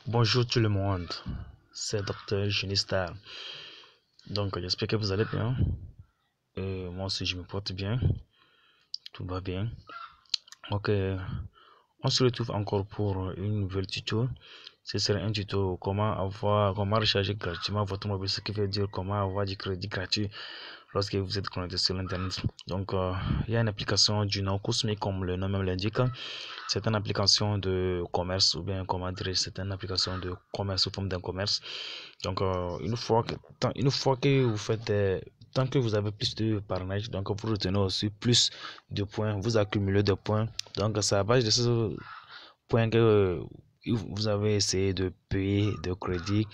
Bonjour tout le monde, c'est Dr Junistar. Donc j'espère que vous allez bien. Moi aussi je me porte bien, tout va bien. Ok, on se retrouve encore pour une nouvelle tuto. Ce sera un tuto comment recharger gratuitement votre mobile, ce qui veut dire comment avoir du crédit gratuit lorsque vous êtes connecté sur l'internet. Donc il y a une application du nom Cosmic comme le nom même l'indique. C'est une application de commerce ou bien comment dire, c'est une application de commerce ou forme d'un commerce. Donc une fois que vous faites tant que vous avez plus de parrainage, donc vous retenez aussi plus de points, vous accumulez des points. Donc c'est à base de ce point que vous avez essayé de payer de crédit,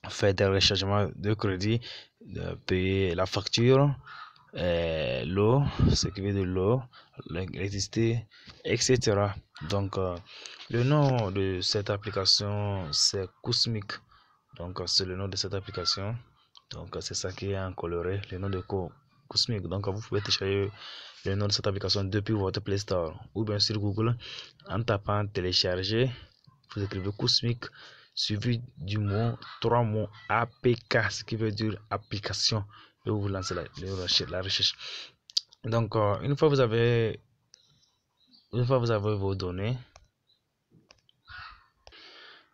faire des rechargements de crédit, de payer la facture, l'eau, ce qui veut de l'eau, l'électricité, etc. Donc, le nom de cette application, c'est Cosmic. Donc, c'est le nom de cette application. Donc, c'est ça qui est en coloré, le nom de Cosmic. Donc, vous pouvez télécharger le nom de cette application depuis votre Play Store ou bien sur Google en tapant télécharger. Vous écrivez Cosmic suivi du mot, 3 mots APK, ce qui veut dire application, et vous lancez la recherche. Donc, une fois vous avez vos données,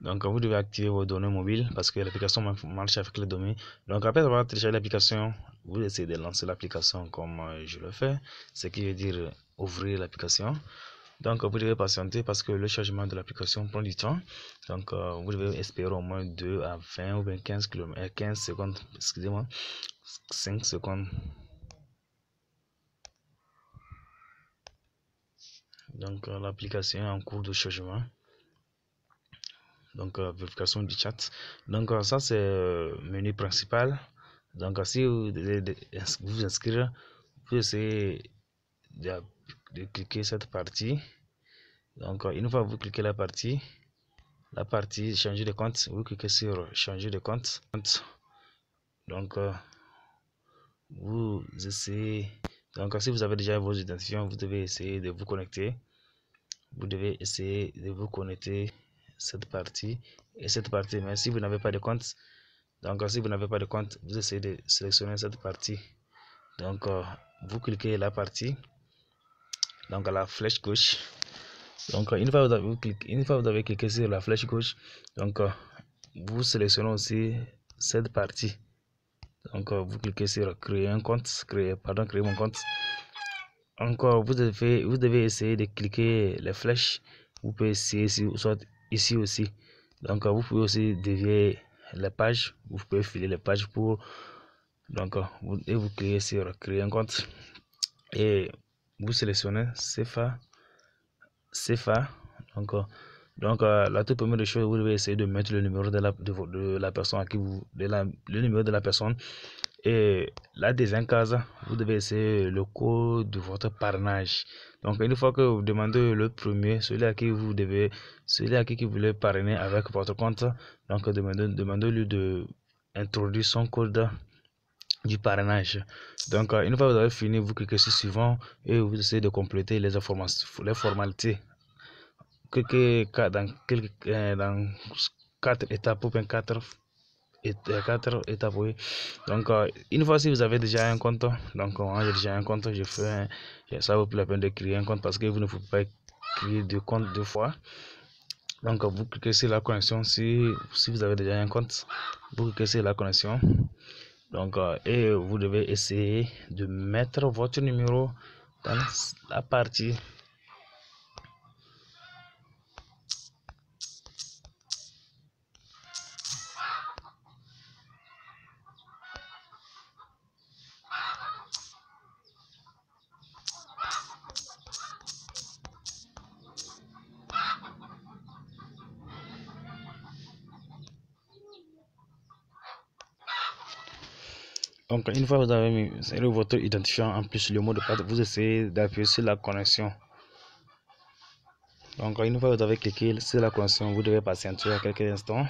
donc vous devez activer vos données mobiles parce que l'application marche avec les données. Donc, après avoir téléchargé l'application, vous essayez de lancer l'application comme je le fais, ce qui veut dire ouvrir l'application. Donc vous devez patienter parce que le chargement de l'application prend du temps. Donc vous devez espérer au moins 2 à 20 ou 15 km, 15 secondes, excusez-moi, 5 secondes. Donc l'application est en cours de chargement. Donc vérification du chat. Donc ça c'est menu principal. Donc si vous devez vous inscrire, vous essayez de cliquer cette partie. Donc une fois que vous cliquez la partie changer de compte, vous cliquez sur changer de compte. Donc vous essayez, donc si vous avez déjà vos identifiants, vous devez essayer de vous connecter. Vous devez essayer de vous connecter cette partie et cette partie. Mais si vous n'avez pas de compte, donc si vous n'avez pas de compte, vous essayez de sélectionner cette partie. Donc vous cliquez la partie, donc à la flèche gauche. Donc une fois vous avez cliqué sur la flèche gauche, donc vous sélectionnez aussi cette partie. Donc vous cliquez sur créer un compte, créer mon compte. Encore vous devez essayer de cliquer les flèches. Vous pouvez essayer soit ici aussi. Donc vous pouvez aussi dévier les pages. Vous pouvez filer les pages pour donc vous cliquez sur créer un compte et vous sélectionnez CFA. Donc la toute première chose, vous devez essayer de mettre le numéro de la personne à qui le numéro de la personne. Et la deuxième case, vous devez essayer le code de votre parrainage. Donc une fois que vous demandez le premier, celui à qui vous voulez parrainer avec votre compte, donc demandez-lui de introduire son code du parrainage. Donc une fois que vous avez fini, vous cliquez sur suivant et vous essayez de compléter les informations, les formalités. Cliquez dans 4 étapes ou bien 4 étapes, oui. Donc une fois si vous avez déjà un compte, donc moi j'ai déjà un compte, ça vaut plus la peine de créer un compte parce que vous ne pouvez pas créer de compte deux fois. Donc vous cliquez sur la connexion. Si vous avez déjà un compte, vous cliquez sur la connexion. Donc et vous devez essayer de mettre votre numéro dans la partie. Donc une fois que vous avez mis votre identifiant en plus le mot de passe, vous essayez d'appuyer sur la connexion. Donc une fois que vous avez cliqué sur la connexion, vous devez patienter quelques instants.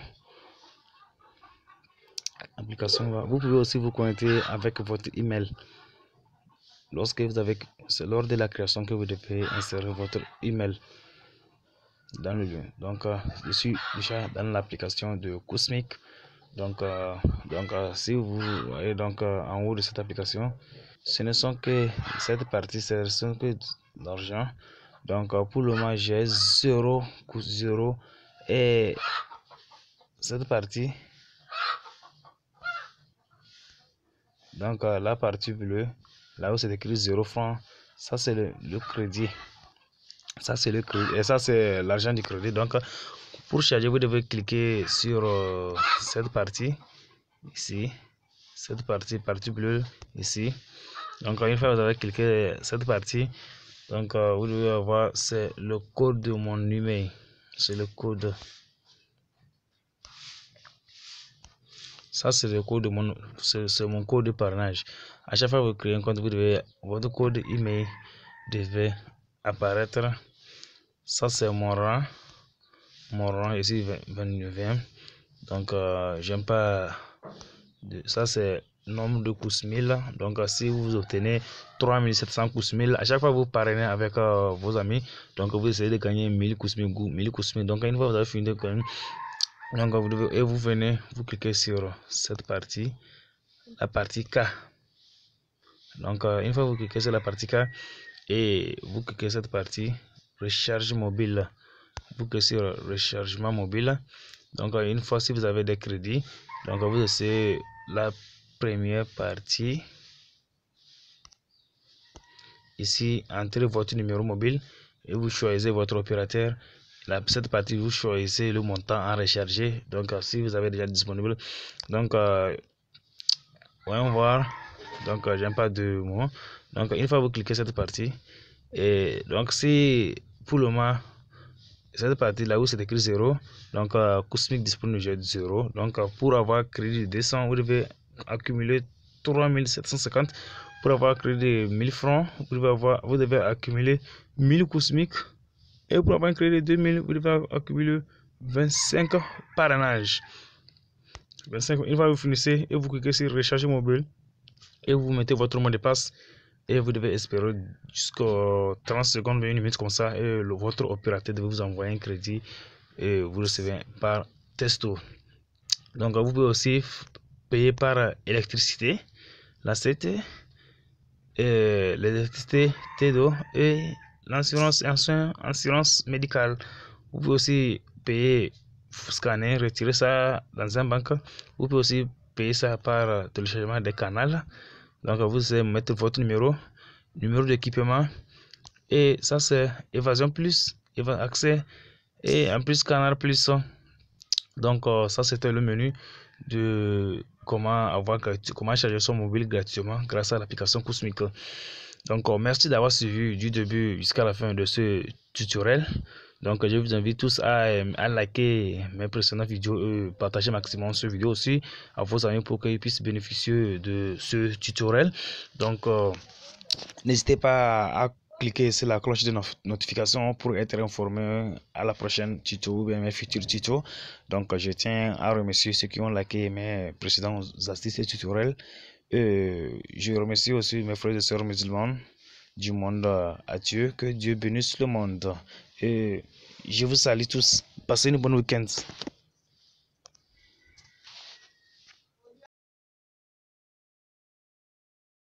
L'application va. Vous pouvez aussi vous connecter avec votre email. C'est lors de la création que vous devez insérer votre email. dans le lieu. Donc, je suis déjà dans l'application de Cosmic. Donc, si vous voyez donc en haut de cette application, ce ne sont que cette partie, ce ne sont que d'argent. Donc, pour le moment, j'ai 0 et cette partie. Donc, la partie bleue, là où c'est écrit 0 francs, ça c'est le crédit. Ça c'est le crédit et ça c'est l'argent du crédit. Donc, pour charger, vous devez cliquer sur cette partie ici, cette partie bleue ici. Donc, une fois que vous avez cliqué cette partie, donc vous devez avoir, c'est le code de mon email, c'est le code. Ça c'est le code de mon code de parrainage. À chaque fois que vous créez un compte, votre code email devait apparaître. Ça c'est mon rang ici 29e. Donc j'aime pas ça c'est nombre de coups 1000. Donc si vous obtenez 3700 coups 1000 à chaque fois vous parrainez avec vos amis, donc vous essayez de gagner 1000 coups 1000. Donc une fois vous avez fini de gagner, donc vous venez, vous cliquez sur cette partie, la partie K. Donc une fois vous cliquez sur la partie K et vous cliquez cette partie recharge mobile, vous cliquez sur rechargement mobile. Donc une fois, si vous avez des crédits, donc vous essayez la première partie ici, entrez votre numéro mobile et vous choisissez votre opérateur. Cette partie, vous choisissez le montant à recharger. Donc si vous avez déjà disponible, donc voyons voir. Donc j'aime pas de mots. Donc une fois vous cliquez cette partie et donc si pour le moment cette partie là où c'est écrit 0, donc Cosmic disponible de 0. Donc pour avoir crédit de 200, vous devez accumuler 3750. Pour avoir crédit de 1000 francs, vous devez accumuler 1000 Cosmic. Et pour avoir un crédit de 2000, vous devez accumuler 25 parrainages. 25, une fois que vous finissez, et vous cliquez sur recharger mobile, et vous mettez votre mot de passe, et vous devez espérer jusqu'à 30 secondes, 1 minute comme ça, et votre opérateur devait vous envoyer un crédit, et vous recevez par texto. Donc vous pouvez aussi payer par électricité, la CT, l'électricité, TEDO et l'assurance médicale. Vous pouvez aussi payer, scanner, retirer ça dans un banque. Vous pouvez aussi payer ça par téléchargement des canaux. Donc vous allez mettre votre numéro d'équipement et ça c'est Évasion Plus, accès et en plus Canal Plus. Donc ça c'était le menu de comment charger son mobile gratuitement grâce à l'application Cosmic. Donc merci d'avoir suivi du début jusqu'à la fin de ce tutoriel. Donc je vous invite tous à liker mes précédentes vidéos et partager maximum cette vidéo aussi à vos amis pour qu'ils puissent bénéficier de ce tutoriel. Donc n'hésitez pas à cliquer sur la cloche de notification pour être informé à la prochaine tuto ou bien mes futurs tutos. Donc je tiens à remercier ceux qui ont liké mes précédents astuces et tutoriels. Je remercie aussi mes frères et sœurs musulmans du monde à Dieu. Que Dieu bénisse le monde. Et je vous salue tous. Passez une bonne week-end.